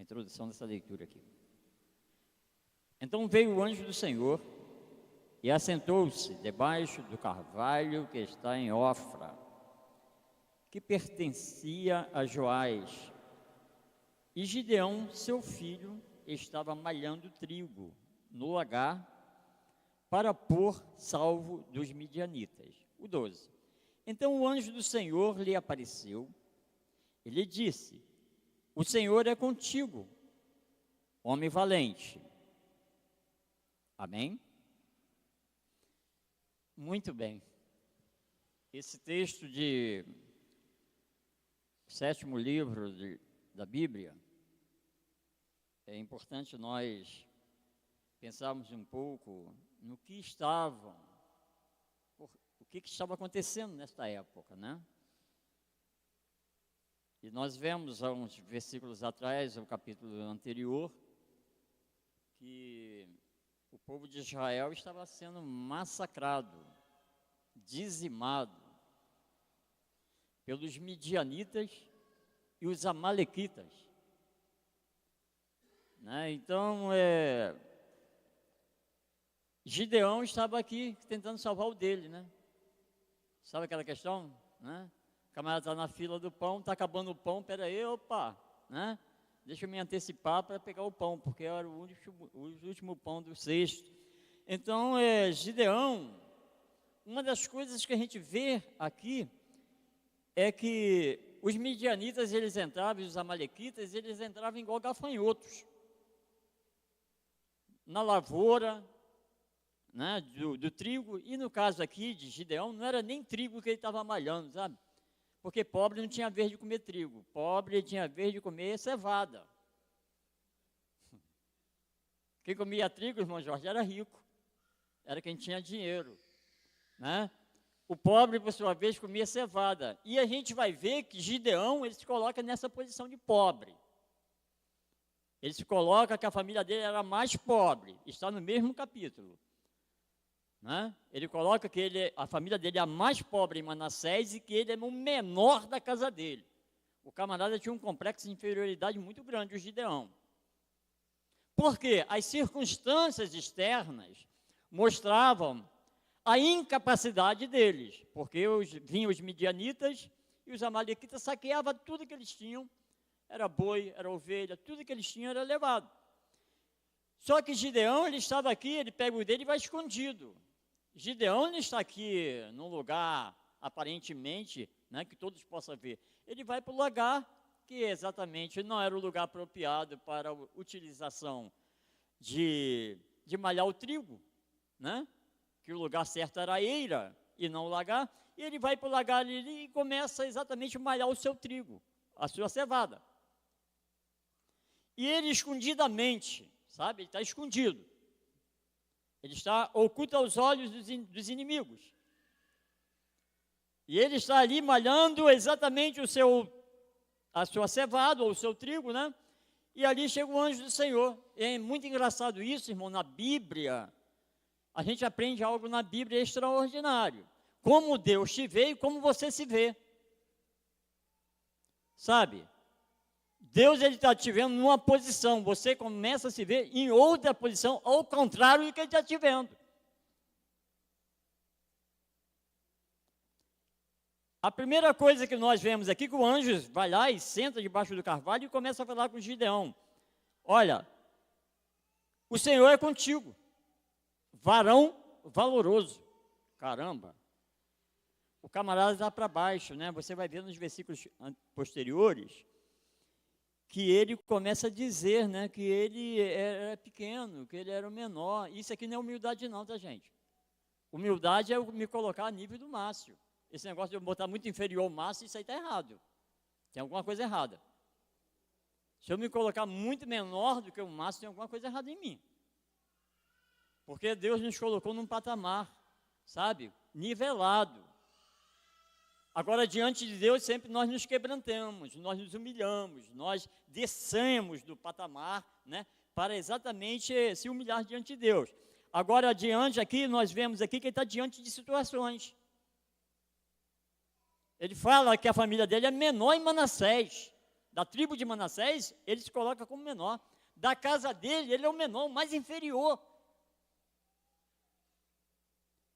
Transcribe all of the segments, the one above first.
introdução dessa leitura aqui. Então veio o anjo do Senhor e assentou-se debaixo do carvalho que está em Ofra, que pertencia a Joás. E Gideão, seu filho, estava malhando trigo no lagar para pôr salvo dos midianitas. O 12. Então o anjo do Senhor lhe apareceu e lhe disse: o Senhor é contigo, homem valente. Amém? Muito bem. Esse texto de 7º livro da Bíblia, é importante nós pensarmos um pouco no que estava acontecendo nesta época, né? E nós vemos há uns versículos atrás, o capítulo anterior, que o povo de Israel estava sendo massacrado, dizimado pelos midianitas e os amalequitas, né? Então, Gideão estava aqui tentando salvar o dele, né? Sabe aquela questão, né? O camarada está na fila do pão, está acabando o pão, peraí, opa, né? Deixa eu me antecipar para pegar o pão, porque era o último pão do cesto. Então, Gideão, uma das coisas que a gente vê aqui é que os midianitas, eles entravam, e os amalequitas, eles entravam igual gafanhotos na lavoura, né, do trigo. E no caso aqui de Gideão, não era nem trigo que ele estava malhando, sabe? Porque pobre não tinha vez de comer trigo, pobre tinha vez de comer cevada. Quem comia trigo, irmão Jorge, era rico, era quem tinha dinheiro, né? O pobre, por sua vez, comia cevada. E a gente vai ver que Gideão, ele se coloca nessa posição de pobre. Ele se coloca que a família dele era mais pobre, está no mesmo capítulo, né? Ele coloca que a família dele é a mais pobre em Manassés e que ele é o menor da casa dele. O camarada tinha um complexo de inferioridade muito grande, o Gideão. Porque as circunstâncias externas mostravam a incapacidade deles, porque vinham os midianitas e os amalequitas saqueavam tudo que eles tinham, era boi, era ovelha, tudo que eles tinham era levado. Só que Gideão, ele estava aqui, ele pega o dele e vai escondido. Gideão não está aqui num lugar, aparentemente, né, que todos possam ver. Ele vai para o lugar que exatamente não era o lugar apropriado para a utilização de malhar o trigo, né? Que o lugar certo era a eira e não o lagar. E ele vai para o lagar ali e começa exatamente a malhar o seu trigo, a sua cevada. E ele escondidamente, sabe, ele está escondido. Ele está oculto aos olhos dos inimigos. E ele está ali malhando exatamente a sua cevada, ou o seu trigo, né? E ali chega o anjo do Senhor. É muito engraçado isso, irmão, na Bíblia. A gente aprende algo na Bíblia extraordinário. Como Deus te vê e como você se vê. Sabe? Deus, ele está te vendo numa posição, você começa a se ver em outra posição, ao contrário do que ele está te vendo. A primeira coisa que nós vemos aqui, que o anjo vai lá e senta debaixo do carvalho e começa a falar com Gideão. Olha, o Senhor é contigo, varão valoroso. Caramba, o camarada está para baixo, né? Você vai ver nos versículos posteriores, que ele começa a dizer, né, que ele era pequeno, que ele era o menor. Isso aqui não é humildade não, tá, gente? Humildade é eu me colocar a nível do Márcio. Esse negócio de eu botar muito inferior ao Márcio, isso aí está errado. Tem alguma coisa errada. Se eu me colocar muito menor do que o Márcio, tem alguma coisa errada em mim. Porque Deus nos colocou num patamar, sabe, nivelado. Agora, diante de Deus, sempre nós nos quebrantamos, nós nos humilhamos, nós descemos do patamar, né, para exatamente se humilhar diante de Deus. Agora, adiante aqui, nós vemos aqui que ele está diante de situações. Ele fala que a família dele é menor em Manassés, Da tribo de Manassés, ele se coloca como menor. Da casa dele, ele é o menor, o mais inferior.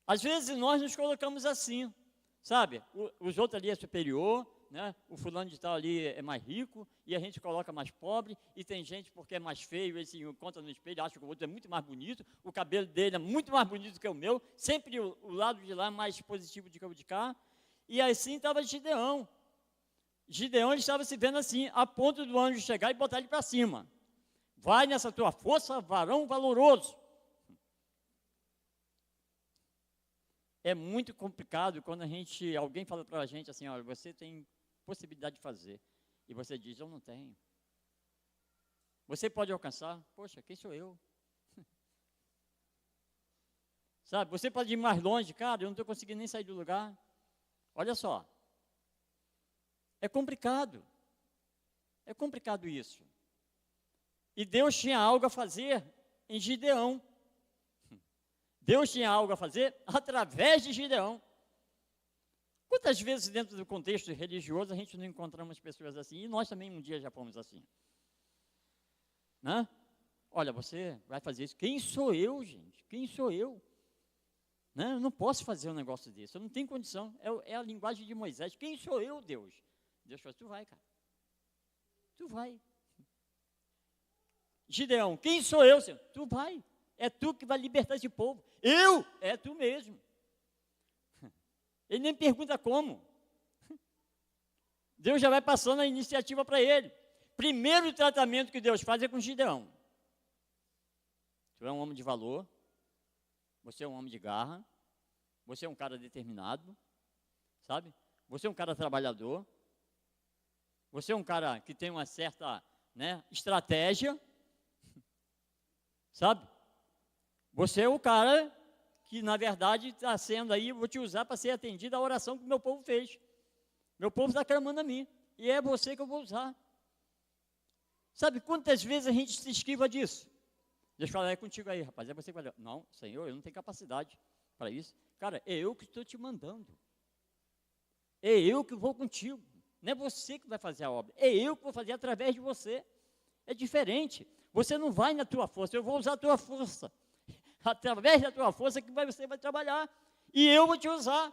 Às vezes nós nos colocamos assim, sabe? Os outros ali é superior, né? O fulano de tal ali é mais rico, e a gente coloca mais pobre, e tem gente porque é mais feio, ele se encontra no espelho, acha que o outro é muito mais bonito, o cabelo dele é muito mais bonito que o meu, sempre o lado de lá é mais positivo do que o de cá, e assim estava Gideão. Gideão, ele estava se vendo assim, a ponto do anjo chegar e botar ele para cima. Vai nessa tua força, varão valoroso. É muito complicado quando alguém fala para a gente assim, olha, você tem possibilidade de fazer. E você diz, eu não tenho. Você pode alcançar? Poxa, quem sou eu? Sabe, você pode ir mais longe, cara, eu não estou conseguindo nem sair do lugar. Olha só. É complicado. É complicado isso. E Deus tinha algo a fazer em Gideão. Deus tinha algo a fazer através de Gideão. Quantas vezes dentro do contexto religioso a gente não encontramos pessoas assim? E nós também um dia já fomos assim. Né? Olha, você vai fazer isso. Quem sou eu, gente? Quem sou eu? Né? Eu não posso fazer um negócio desse. Eu não tenho condição. É a linguagem de Moisés. Quem sou eu, Deus? Deus fala, tu vai, cara. Tu vai. Gideão, quem sou eu, Senhor? Tu vai. É tu que vai libertar esse povo. Eu? É tu mesmo. Ele nem pergunta como. Deus já vai passando a iniciativa para ele. Primeiro tratamento que Deus faz é com Gideão. Tu é um homem de valor. Você é um homem de garra. Você é um cara determinado. Sabe? Você é um cara trabalhador. Você é um cara que tem uma certa, né, estratégia. Sabe? Você é o cara que, na verdade, está sendo aí, vou te usar para ser atendido a oração que o meu povo fez. Meu povo está clamando a mim. E é você que eu vou usar. Sabe quantas vezes a gente se esquiva disso? Deus fala, é contigo aí, rapaz. É você que vai. Não, Senhor, eu não tenho capacidade para isso. Cara, é eu que estou te mandando. É eu que vou contigo. Não é você que vai fazer a obra. É eu que vou fazer através de você. É diferente. Você não vai na tua força, eu vou usar a tua força. Através da tua força que você vai trabalhar. E eu vou te usar.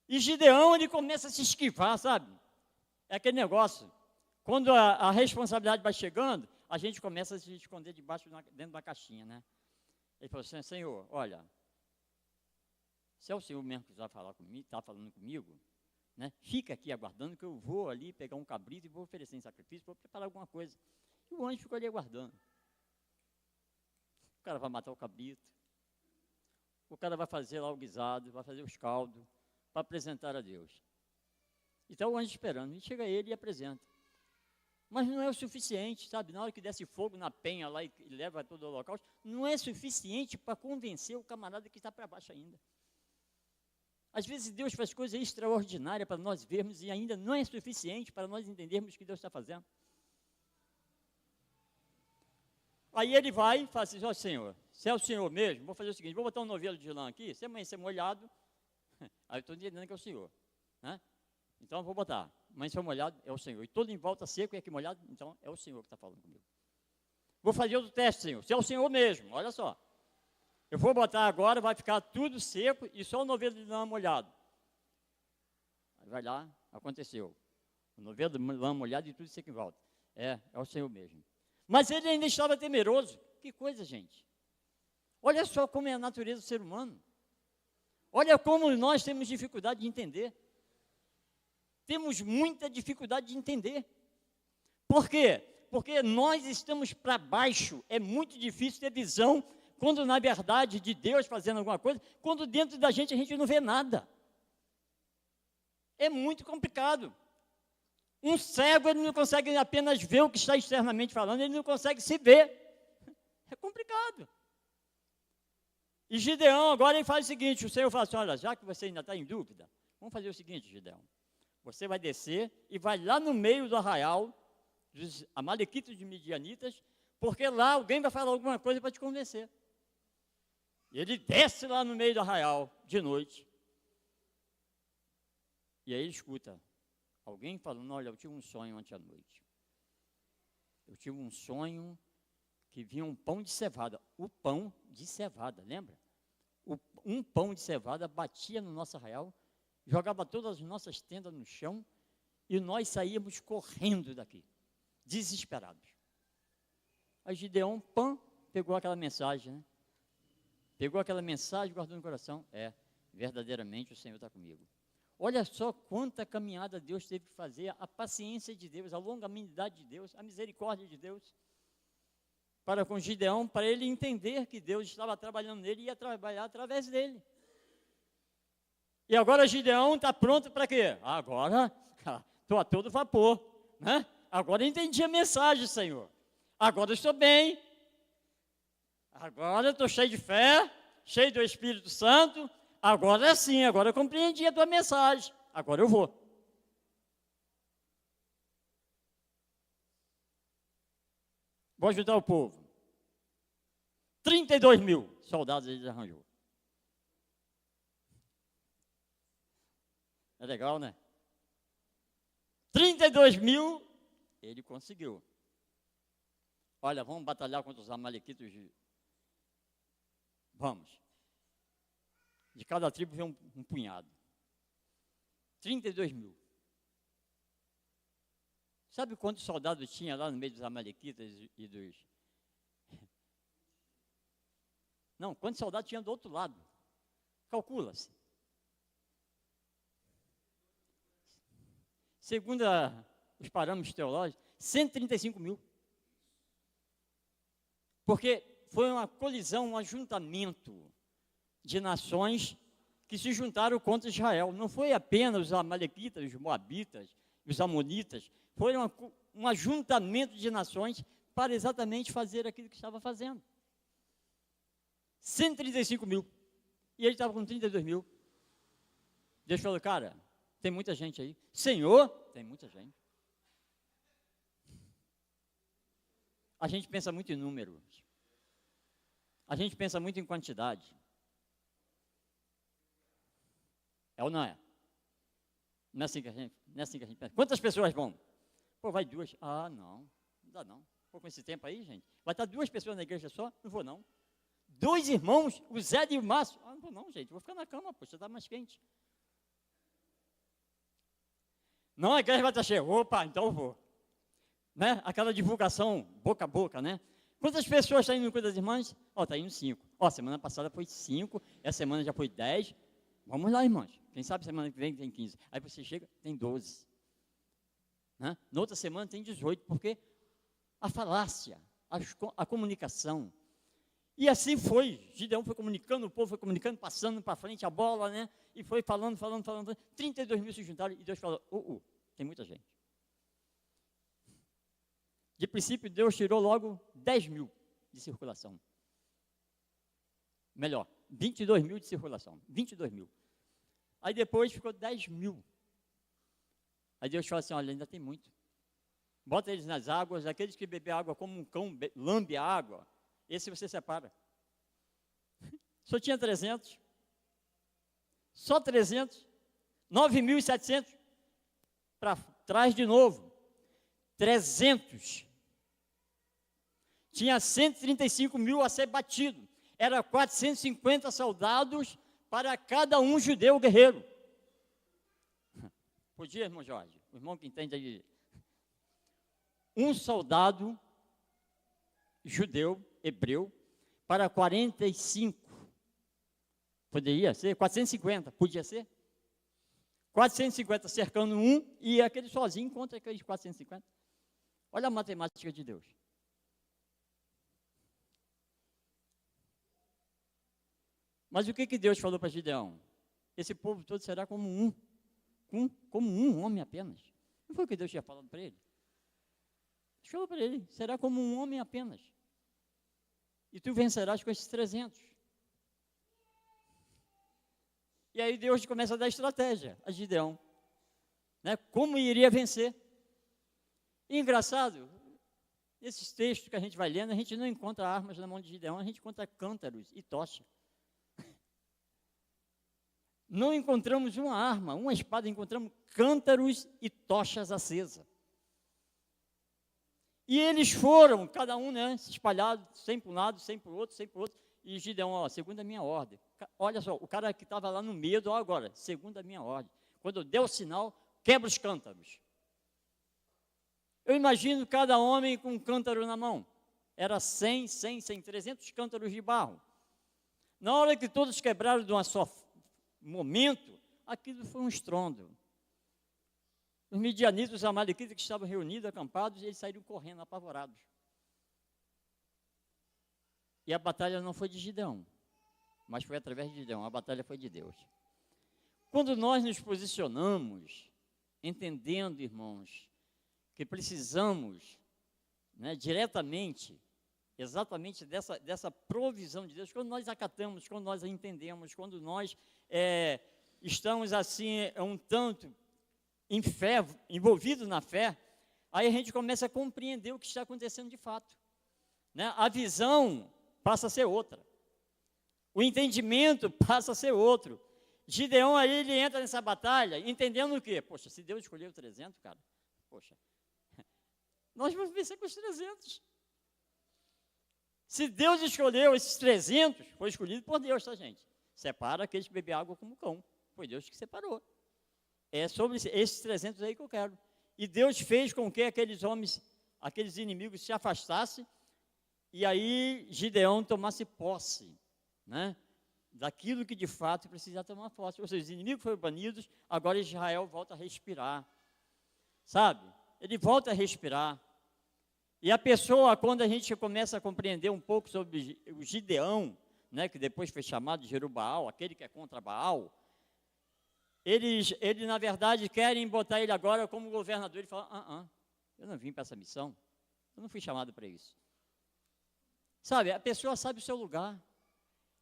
E Gideão, ele começa a se esquivar, sabe? É aquele negócio. Quando a responsabilidade vai chegando, a gente começa a se esconder dentro da caixinha, né? Ele falou assim, Senhor, olha, se é o Senhor mesmo que vai falar comigo, está falando comigo, né? Fica aqui aguardando que eu vou ali pegar um cabrito e vou oferecer em sacrifício, vou preparar alguma coisa. E o anjo ficou ali aguardando. O cara vai matar o cabrito, o cara vai fazer lá o guisado, vai fazer os caldos, para apresentar a Deus. Então o anjo esperando, e chega ele e apresenta. Mas não é o suficiente, sabe? Na hora que desce fogo na penha lá e leva todo o holocausto, não é suficiente para convencer o camarada que está para baixo ainda. Às vezes Deus faz coisas extraordinárias para nós vermos e ainda não é suficiente para nós entendermos o que Deus está fazendo. Aí ele vai e fala assim, ó Senhor, se é o Senhor mesmo, vou fazer o seguinte, vou botar um novelo de lã aqui, se amanhecer molhado, aí eu estou entendendo que é o Senhor, né? Então eu vou botar, amanhecer molhado é o Senhor, e todo em volta seco e aqui molhado, então é o Senhor que está falando comigo. Vou fazer outro teste, Senhor, se é o Senhor mesmo, olha só. Eu vou botar agora, vai ficar tudo seco e só o novelo de lã molhado. Aí vai lá, aconteceu. O novelo de lã molhado e tudo seco em volta. É o Senhor mesmo. Mas ele ainda estava temeroso. Que coisa, gente. Olha só como é a natureza do ser humano. Olha como nós temos dificuldade de entender. Temos muita dificuldade de entender. Por quê? Porque nós estamos para baixo. É muito difícil ter visão quando, na verdade, de Deus fazendo alguma coisa, quando dentro da gente a gente não vê nada. É muito complicado. Um cego, ele não consegue apenas ver o que está externamente falando, ele não consegue se ver. É complicado. E Gideão, agora ele faz o seguinte, o Senhor fala assim, olha, já que você ainda está em dúvida, vamos fazer o seguinte, Gideão. Você vai descer e vai lá no meio do arraial, dos amalequitas e midianitas, porque lá alguém vai falar alguma coisa para te convencer. E ele desce lá no meio do arraial, de noite. E aí ele escuta Alguém falando, olha, eu tive um sonho ontem à noite. Eu tive um sonho que vinha um pão de cevada. O pão de cevada, lembra? Um pão de cevada batia no nosso arraial, jogava todas as nossas tendas no chão e nós saíamos correndo daqui, desesperados. Aí Gideão, pegou aquela mensagem, né? Pegou aquela mensagem e guardou no coração. Verdadeiramente o Senhor está comigo. Olha só quanta caminhada Deus teve que fazer, a paciência de Deus, a longanimidade de Deus, a misericórdia de Deus, para com Gideão, para ele entender que Deus estava trabalhando nele e ia trabalhar através dele. E agora Gideão está pronto para quê? Agora estou a todo vapor, né? Agora entendi a mensagem, Senhor. Agora estou bem. Agora estou cheio de fé, cheio do Espírito Santo. Agora sim, agora eu compreendi a tua mensagem. Agora eu vou. Vou ajudar o povo. 32 mil soldados ele arranjou. É legal, né? 32 mil ele conseguiu. Olha, vamos batalhar contra os amalequitas. Vamos. De cada tribo veio um punhado. 32 mil. Sabe quantos soldados tinha lá no meio dos amalequitas e dos... Não, quantos soldados tinha do outro lado? Calcula-se. Segundo os parâmetros teológicos, 135 mil. Porque foi uma colisão, um ajuntamento de nações que se juntaram contra Israel. Não foi apenas os amalequitas, os moabitas, os amonitas. Foi um ajuntamento de nações para exatamente fazer aquilo que estava fazendo. 135 mil. E ele estava com 32 mil. Deus falou, cara, tem muita gente aí. Senhor, tem muita gente. A gente pensa muito em números. A gente pensa muito em quantidade. É ou não é? Não é assim que a gente pensa. Quantas pessoas vão? Pô, vai 2. Ah, não dá não. Pô, com esse tempo aí, gente, vai estar 2 pessoas na igreja só? Não vou não. 2 irmãos, o Zé e o Márcio. Ah, não vou não, gente, vou ficar na cama, poxa, está mais quente. Não, a igreja vai estar cheia. Opa, então eu vou. Né? Aquela divulgação boca a boca, né? Quantas pessoas estão indo no Cuida das Irmãs? Está indo 5. Semana passada foi 5, essa semana já foi 10. Vamos lá, irmãos. Quem sabe semana que vem tem 15. Aí você chega, tem 12. Né? Na outra semana tem 18, porque a falácia, a comunicação. E assim foi. Gideão foi comunicando, o povo foi comunicando, passando para frente a bola, né? E foi falando. 32 mil se juntaram e Deus falou, tem muita gente. De princípio, Deus tirou logo 10 mil de circulação. Melhor, 22 mil de circulação. 22 mil. Aí depois ficou 10 mil. Aí Deus falou assim, olha, ainda tem muito. Bota eles nas águas, aqueles que bebem água como um cão lambe a água, esse você separa. Só tinha 300. Só 300. 9.700. Para trás de novo. 300. Tinha 135 mil a ser batido. Era 450 soldados para cada um judeu guerreiro. Podia, irmão Jorge? O irmão que entende aí. Um soldado judeu, hebreu, para 45. Poderia ser? 450, podia ser? 450 cercando um e aquele sozinho contra aqueles 450. Olha a matemática de Deus. Mas o que Deus falou para Gideão? Esse povo todo será como um homem apenas. Não foi o que Deus tinha falado para ele? Deus falou para ele, será como um homem apenas. E tu vencerás com esses 300. E aí Deus começa a dar estratégia a Gideão. Né? Como iria vencer. E engraçado, nesses textos que a gente vai lendo, a gente não encontra armas na mão de Gideão, a gente encontra cântaros e tocha. não encontramos uma arma, uma espada, encontramos cântaros e tochas acesas. E eles foram, cada um, né, se espalhado, 100 para um lado, 100 para o outro, 100 para o outro. E Gideão, ó, segundo a minha ordem. Olha só, o cara que estava lá no medo, ó, agora, segundo a minha ordem. Quando eu der o sinal, quebra os cântaros. Eu imagino cada homem com um cântaro na mão. Era 100, 300 cântaros de barro. Na hora que todos quebraram de um só momento, aquilo foi um estrondo. Os midianitas, os amalequitas que estavam reunidos, acampados, eles saíram correndo, apavorados. E a batalha não foi de Gideão, mas foi através de Gideão, a batalha foi de Deus. Quando nós nos posicionamos, entendendo, irmãos, que precisamos, né, diretamente, exatamente dessa provisão de Deus, quando nós acatamos, quando nós entendemos, quando nós estamos assim, um tanto em fé, envolvidos na fé, aí a gente começa a compreender o que está acontecendo de fato, né? A visão passa a ser outra, o entendimento passa a ser outro. Gideão aí, ele entra nessa batalha, entendendo o quê? Poxa, se Deus escolheu 300, cara, poxa, nós vamos vencer com os 300. Se Deus escolheu esses 300, foi escolhido por Deus, tá, gente? Separa aqueles que bebem água como cão, foi Deus que separou. É sobre esses 300 aí que eu quero. E Deus fez com que aqueles homens, aqueles inimigos se afastassem, e aí Gideão tomasse posse, né, daquilo que de fato precisava tomar posse. Ou seja, os inimigos foram banidos, agora Israel volta a respirar, sabe? Ele volta a respirar. E a pessoa, quando a gente começa a compreender um pouco sobre o Gideão, né, que depois foi chamado de Jerubaal, aquele que é contra Baal, eles na verdade querem botar ele agora como governador. Ele fala, eu não vim para essa missão, eu não fui chamado para isso. Sabe, a pessoa sabe o seu lugar,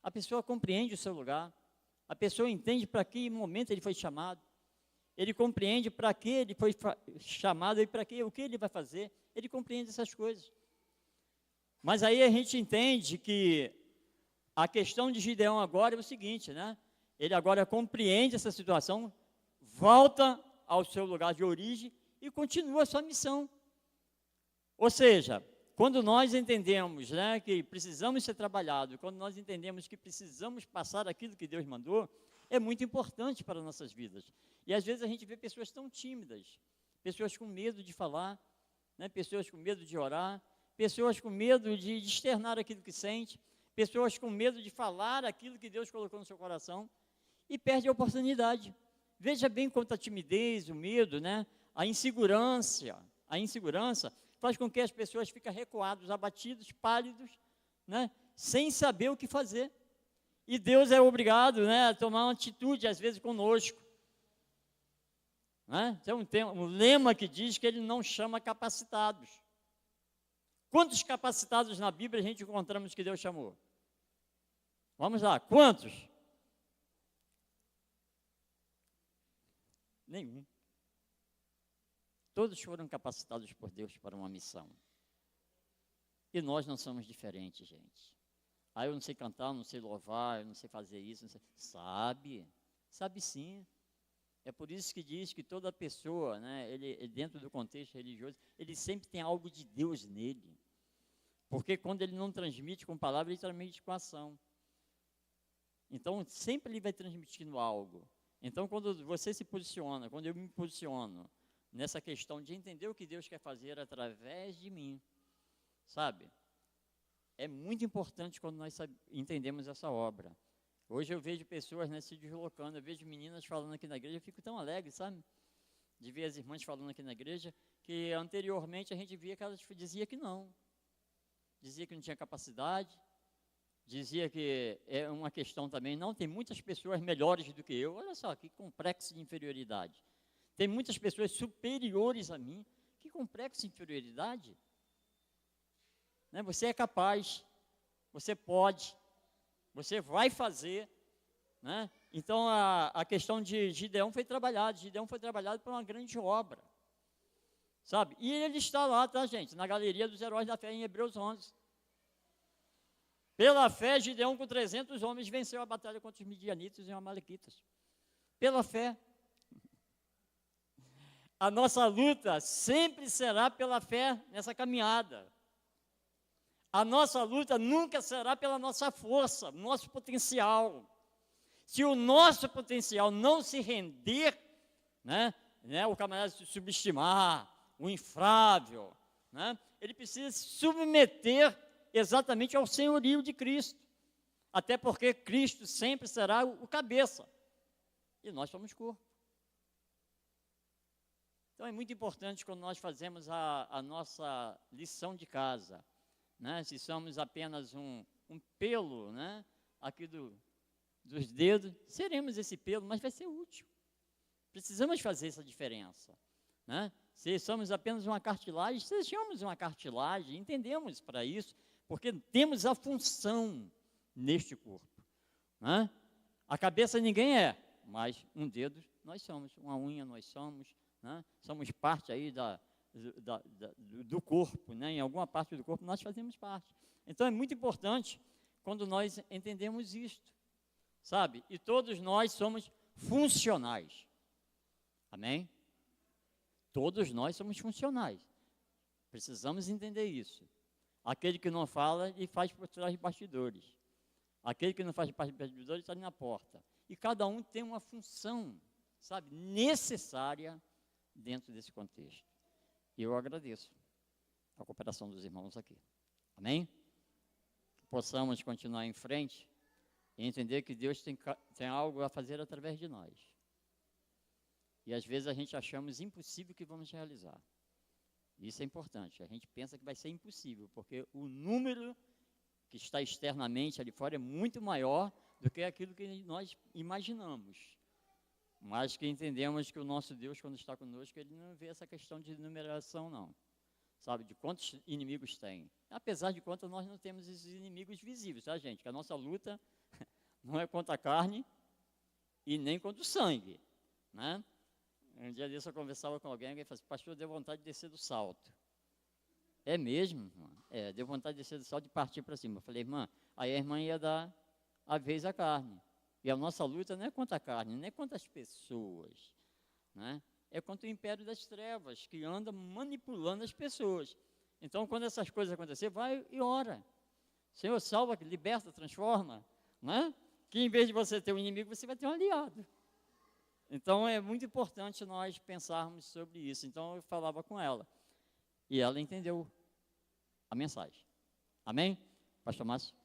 a pessoa compreende o seu lugar, a pessoa entende para que momento ele foi chamado, ele compreende para que ele foi chamado e para que, o que ele vai fazer, ele compreende essas coisas. Mas aí a gente entende que a questão de Gideão agora é o seguinte, né? Ele agora compreende essa situação, volta ao seu lugar de origem e continua a sua missão. Ou seja, quando nós entendemos, né, que precisamos ser trabalhados, quando nós entendemos que precisamos passar aquilo que Deus mandou, é muito importante para as nossas vidas. E às vezes a gente vê pessoas tão tímidas, pessoas com medo de falar, né, pessoas com medo de orar, pessoas com medo de externar aquilo que sente, pessoas com medo de falar aquilo que Deus colocou no seu coração, e perde a oportunidade. Veja bem quanto a timidez, o medo, né, a insegurança faz com que as pessoas fiquem recuadas, abatidos, pálidos, né, sem saber o que fazer. E Deus é obrigado, né, a tomar uma atitude, às vezes, conosco. Né? Tem um lema que diz que ele não chama capacitados. Quantos capacitados na Bíblia a gente encontramos que Deus chamou? Vamos lá, quantos? Nenhum. Todos foram capacitados por Deus para uma missão. E nós não somos diferentes, gente. Eu não sei cantar, eu não sei louvar, eu não sei fazer isso, não sei. Sabe sim. É por isso que diz que toda pessoa, né, ele dentro do contexto religioso, ele sempre tem algo de Deus nele. Porque quando ele não transmite com palavra, ele transmite com ação. Então, sempre ele vai transmitindo algo. Então, quando você se posiciona, quando eu me posiciono nessa questão de entender o que Deus quer fazer através de mim, sabe? É muito importante quando nós entendemos essa obra. Hoje eu vejo pessoas, né, se deslocando, eu vejo meninas falando aqui na igreja, eu fico tão alegre, sabe? De ver as irmãs falando aqui na igreja, que anteriormente a gente via que elas diziam que não. Dizia que não tinha capacidade, dizia que é uma questão também, não, tem muitas pessoas melhores do que eu, olha só, que complexo de inferioridade. Tem muitas pessoas superiores a mim, que complexo de inferioridade. Né? Você é capaz, você pode, você vai fazer, né? Então a questão de Gideão foi trabalhada para uma grande obra, sabe? E ele está lá, tá, gente, na galeria dos heróis da fé em Hebreus 11. Pela fé, Gideão com 300 homens venceu a batalha contra os midianitas e os amalequitas. pela fé. A nossa luta sempre será pela fé nessa caminhada. A nossa luta nunca será pela nossa força, nosso potencial. Se o nosso potencial não se render, o camarada se subestimar, o infrável, ele precisa se submeter exatamente ao senhorio de Cristo. Até porque Cristo sempre será o cabeça. E nós somos corpo. Então é muito importante quando nós fazemos a nossa lição de casa, se somos apenas um pelo, aqui dos dedos, seremos esse pelo, mas vai ser útil. Precisamos fazer essa diferença. Se somos apenas uma cartilagem, sejamos uma cartilagem, entendemos para isso, porque temos a função neste corpo. A cabeça ninguém é, mas um dedo nós somos, uma unha nós somos, somos parte aí do corpo, em alguma parte do corpo nós fazemos parte. Então é muito importante quando nós entendemos isto, sabe? E todos nós somos funcionais, amém? Todos nós somos funcionais, precisamos entender isso. Aquele que não fala, ele faz por trás de bastidores. Aquele que não faz parte dos bastidores está ali na porta. E cada um tem uma função, sabe, necessária dentro desse contexto. E eu agradeço a cooperação dos irmãos aqui. Amém? Que possamos continuar em frente e entender que Deus tem algo a fazer através de nós. E às vezes a gente achamos impossível que vamos realizar. Isso é importante. A gente pensa que vai ser impossível, porque o número que está externamente ali fora é muito maior do que aquilo que nós imaginamos. Mas que entendemos que o nosso Deus, quando está conosco, Ele não vê essa questão de numeração, não. Sabe, de quantos inimigos tem. Apesar de quanto nós não temos esses inimigos visíveis, tá, gente? Que a nossa luta não é contra a carne e nem contra o sangue, Um dia desse eu conversava com alguém e falou assim, pastor, deu vontade de descer do salto. É mesmo? Deu vontade de descer do salto e partir para cima. Eu falei, irmã, aí a irmã ia dar a vez à carne. E a nossa luta não é contra a carne, não é contra as pessoas, é contra o império das trevas, que anda manipulando as pessoas. Então, quando essas coisas acontecerem, vai e ora. Senhor, salva, liberta, transforma, que em vez de você ter um inimigo, você vai ter um aliado. Então, é muito importante nós pensarmos sobre isso. Então, eu falava com ela. E ela entendeu a mensagem. Amém? Pastor Márcio?